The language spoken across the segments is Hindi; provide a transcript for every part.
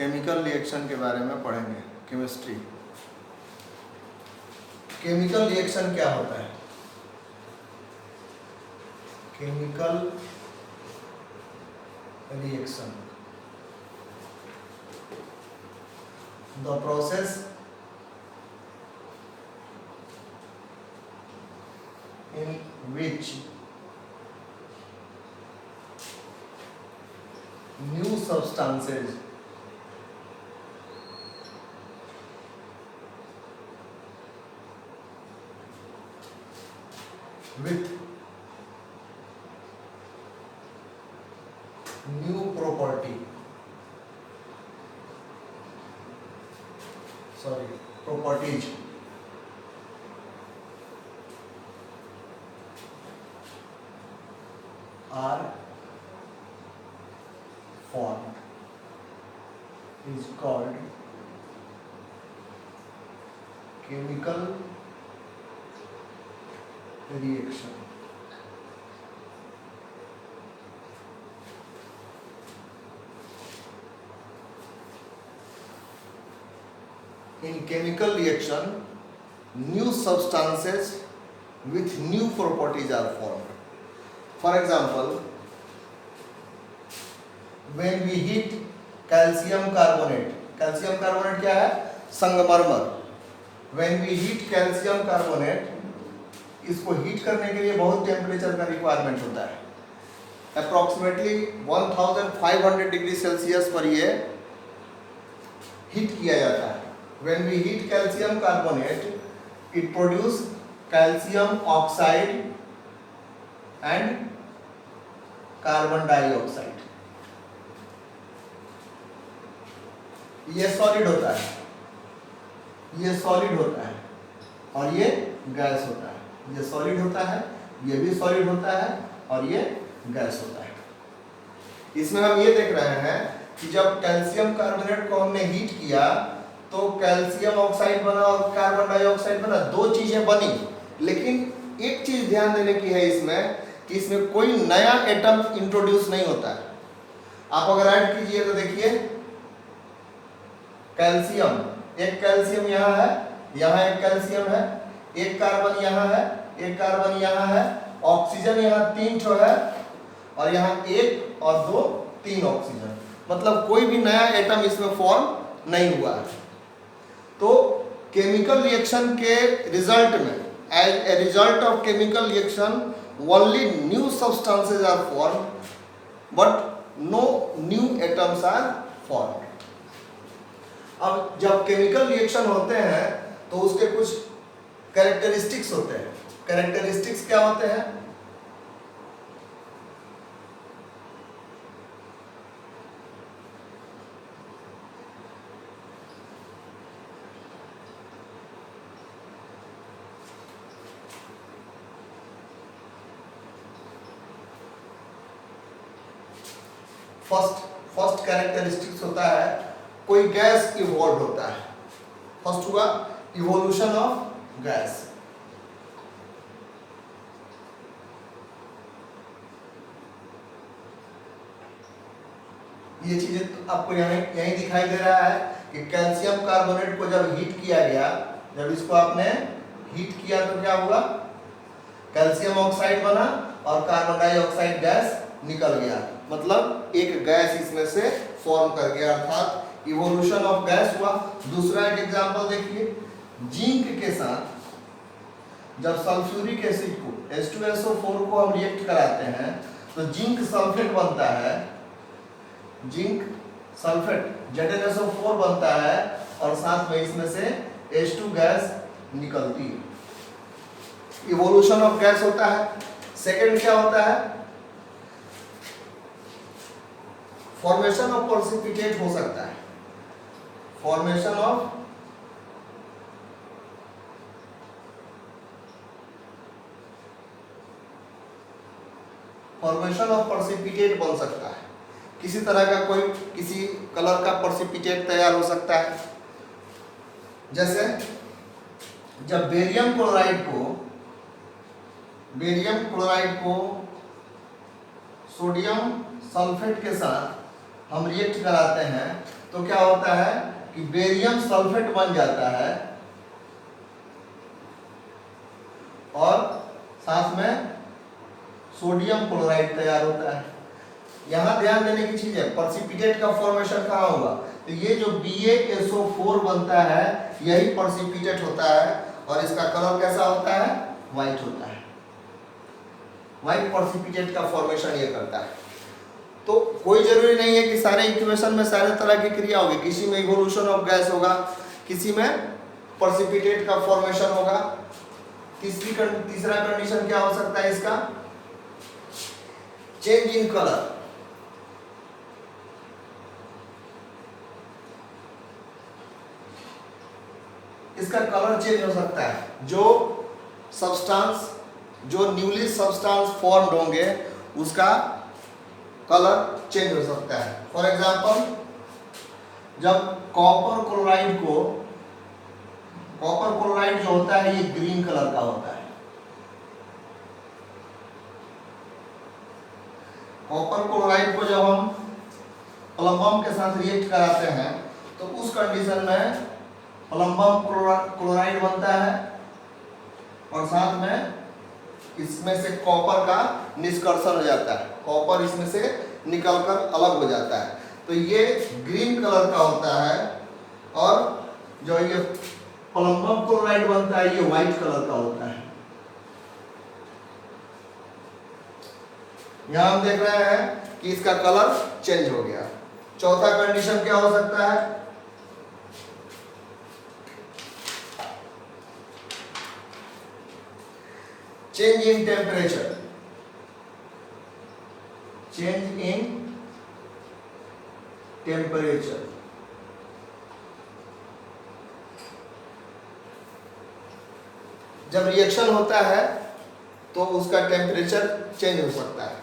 केमिकल रिएक्शन के बारे में पढ़ेंगे। केमिस्ट्री। केमिकल रिएक्शन क्या होता है? Chemical reaction, the process in which new substances with new properties are formed is called chemical reaction. In chemical reaction, new substances with new properties are formed. For example, when we heat calcium carbonate क्या है? संगमरमर। When we heat calcium carbonate, इसको हीट करने के लिए बहुत टेम्परेचर का रिक्वायरमेंट होता है। अप्रॉक्सीमेटली 1500 डिग्री सेल्सियस पर ये हीट किया जाता है। When we heat calcium carbonate, it produce calcium oxide and carbon dioxide. ये सॉलिड होता है, ये सॉलिड होता है और ये गैस होता है। ये सॉलिड होता है, ये भी सॉलिड होता है और ये गैस होता है। इसमें हम ये देख रहे हैं कि जब कैल्शियम कार्बोनेट को हमने हीट किया तो कैल्शियम ऑक्साइड बना और कार्बन डाइऑक्साइड बना, दो चीजें बनी। लेकिन एक चीज ध्यान देने की है इसमें कि इसमें कोई नया एटम इंट्रोड्यूस नहीं होता है। आप अगर ऐड कीजिए तो देखिए कैल्शियम, एक कैल्शियम यहाँ है, यहाँ एक कैल्शियम है, एक कार्बन यहाँ है, एक कार्बन यहाँ है, ऑक्सीजन यहाँ 3 ठो है और यहाँ 1 और 2 3 ऑक्सीजन। मतलब कोई भी नया एटम इसमें फॉर्म नहीं हुआ है। तो केमिकल रिएक्शन के रिजल्ट में, as a result of chemical reaction, only new substances are formed but no new atoms are formed. अब जब केमिकल रिएक्शन होते हैं तो उसके कुछ कैरेक्टरिस्टिक्स होते हैं। कैरेक्टरिस्टिक्स क्या होते हैं? फर्स्ट कैरेक्टरिस्टिक्स होता है कोई गैस इवॉल्व होता है। फर्स्ट हुआ इवोल्यूशन ऑफ गैस। ये चीजें आपको यहीं दिखाई दे रहा है कि कैल्शियम कार्बोनेट को जब हीट किया गया, जब इसको आपने हीट किया तो क्या हुआ? कैल्शियम ऑक्साइड बना और कार्बन डाइऑक्साइड गैस निकल गया। मतलब एक गैस इसमें से फॉर्म कर गया, अर्थात इवोल्यूशन ऑफ गैस हुआ। दूसरा एक एग्जांपल देखिए, जिंक के साथ जब सल्फ्यूरिक एसिड को H2SO4 को हम रिएक्ट कराते हैं तो जिंक सल्फेट बनता है, जिंक सल्फेट ZnSO4 बनता है और साथ में इसमें से H2 गैस निकलती है। इवोल्यूशन ऑफ गैस होता है। सेकंड क्या होता है? फॉर्मेशन ऑफ प्रेसिपिटेट हो सकता है। फॉर्मेशन ऑफ प्रेसिपिटेट बन सकता है। किसी तरह का कोई किसी कलर का प्रेसिपिटेट तैयार हो सकता है। जैसे जब बेरियम क्लोराइड को सोडियम सल्फेट के साथ हम रिएक्ट कराते हैं तो क्या होता है कि बेरियम सल्फेट बन जाता है और साथ में सोडियम क्लोराइड तैयार होता है। यहां ध्यान देने की चीज है, प्रेसिपिटेट का फॉर्मेशन कहाँ होगा, तो ये जो BaSO4 बनता है यही प्रेसिपिटेट होता है और इसका कलर कैसा होता है, व्हाइट होता है। व्हाइट प्रेसिपिटेट का फॉर्मेशन ये करता है। तो कोई जरूरी नहीं है कि सारे इक्वेशन में सारे तरह की क्रिया होगी, किसी में इवोल्यूशन ऑफ गैस होगा, किसी में प्रेसिपिटेट का फॉर्मेशन होगा। तीसरा कंडीशन क्या हो सकता है इसका, चेंज इन कलर। इसका कलर चेंज हो सकता है, जो सब्सटेंस, जो न्यूली सब्सटेंस फॉर्म्ड होंगे उसका कलर चेंज हो सकता है। फॉर एग्जांपल, जब कॉपर क्लोराइड जो होता है ये ग्रीन कलर का होता है। कॉपर क्लोराइड को जब हम प्लम्बम के साथ रिएक्ट कराते हैं तो उस कंडीशन में प्लम्बम क्लोराइड बनता है और साथ में इसमें से कॉपर का निष्कर्षण हो जाता है, कॉपर इसमें से निकलकर अलग हो जाता है। तो ये ग्रीन कलर का होता है और जो ये प्लम्बम क्लोराइड बनता है ये व्हाइट कलर का होता है। यहां हम देख रहे हैं कि इसका कलर चेंज हो गया। चौथा कंडीशन क्या हो सकता है, change in temperature. Change in temperature, जब रिएक्शन होता है तो उसका टेम्परेचर चेंज हो सकता है।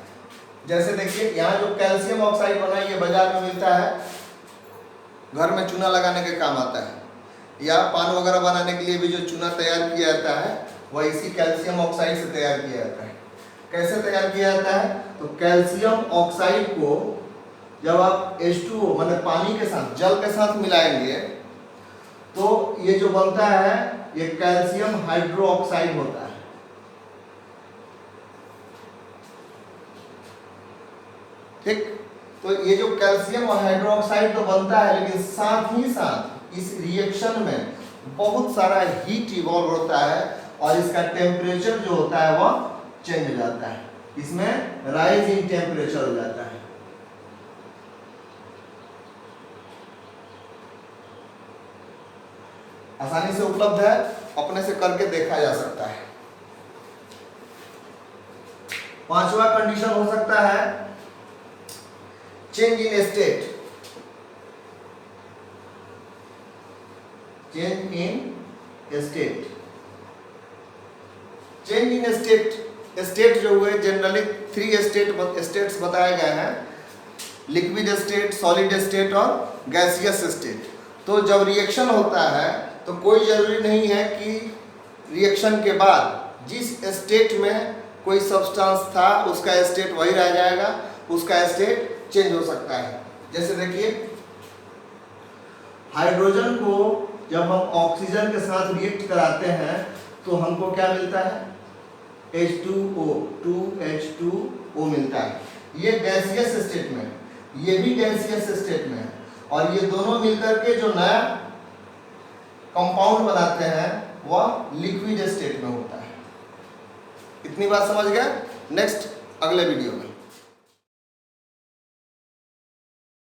जैसे देखिए यहाँ जो कैल्शियम ऑक्साइड बना है ये बाजार में मिलता है, घर में चूना लगाने के काम आता है, या पान वगैरह बनाने के लिए भी जो चूना तैयार किया जाता है वह इसी कैल्शियम ऑक्साइड से तैयार किया जाता है। कैसे तैयार किया जाता है, तो कैल्शियम ऑक्साइड को जब आप H2O मतलब पानी के साथ, जल के साथ मिलाएंगे तो ये जो बनता है ये कैल्शियम हाइड्रोक्साइड होता है। ठीक, तो ये जो कैल्शियम और हाइड्रोक्साइड तो बनता है, लेकिन साथ ही साथ इस रिएक्शन में बहुत सारा हीट इवॉल्व होता है और इसका टेम्परेचर जो होता है वह चेंज हो जाता है, इसमें राइज इन टेम्परेचर हो जाता है। आसानी से उपलब्ध है, अपने से करके देखा जा सकता है। पांचवा कंडीशन हो सकता है change in state. Change in state, change in state, state जो हुए जनरली 3 स्टेट्स बताए गए हैं, लिक्विड स्टेट, सॉलिड स्टेट और गैसियस स्टेट। तो जब रिएक्शन होता है तो कोई जरूरी नहीं है कि रिएक्शन के बाद जिस स्टेट में कोई सब्सटेंस था उसका स्टेट वही रह जाएगा, उसका स्टेट चेंज हो सकता है। जैसे देखिए हाइड्रोजन को जब हम ऑक्सीजन के साथ रिएक्ट कराते हैं तो हमको क्या मिलता है, H2O, 2H2O मिलता है। ये गैसियस स्टेट में, ये भी गैसियस स्टेट में है, और ये दोनों मिलकर के जो नया कंपाउंड बनाते हैं वह लिक्विड स्टेट में होता है। इतनी बात समझ गए? नेक्स्ट अगले वीडियो में।